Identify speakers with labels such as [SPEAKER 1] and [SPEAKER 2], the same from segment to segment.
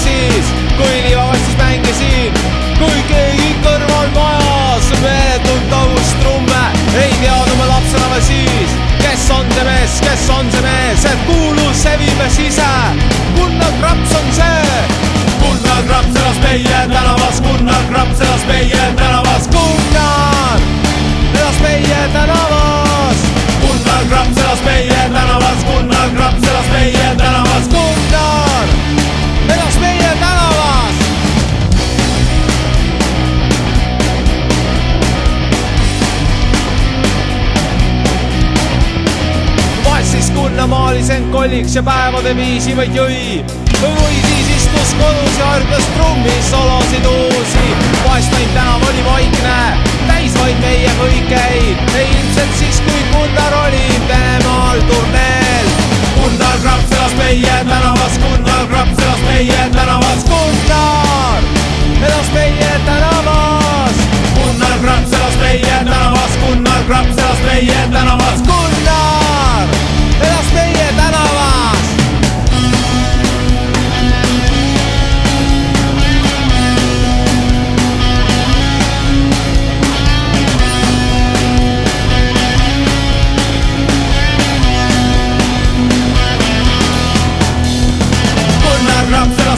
[SPEAKER 1] siis, kui liivavastis mängisin. Kui keegi kõrval majas meeldub tavust trumme, ei teadnud ma lapsena veel siis, kes on see mees, et kuulus see viimes ise. Gunnar Graps on see. Gunnar Graps elas meie tänavas, Gunnar Graps elas meie tänavas, Gunnar elas meie tänavas. Gunnar Graps elas meie tänavas, Gunnar Graps elas meie tänavas, Gunnar elas meie tänavas. Vassis Gunnar maalis end kolliks ja päevade viisi vaid jõi. Või siis istus kodus ja harglas trummis solosid uusi. Vahestaim tänav oli vaikne, täis vaid meie kõikeid. Ei ilmselt siis, kui Gunnar oli Venemaal turneel. Gunnar Graps elas meie tänavas, Gunnar Graps elas meie tänavas, Gunnar elas meie tänavas. Gunnar Graps elas meie tänavas, Gunnar Graps elas meie tänavas, Gunnar elas meie tänavas.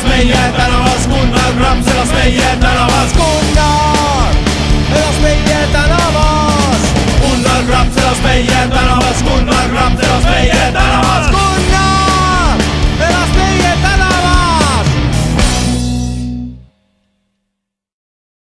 [SPEAKER 1] Meie tänavas, Gunnar Graps elas meie tänavas, Gunnar elas meie tänavas. Gunnar Graps elas meie tänavas, Gunnar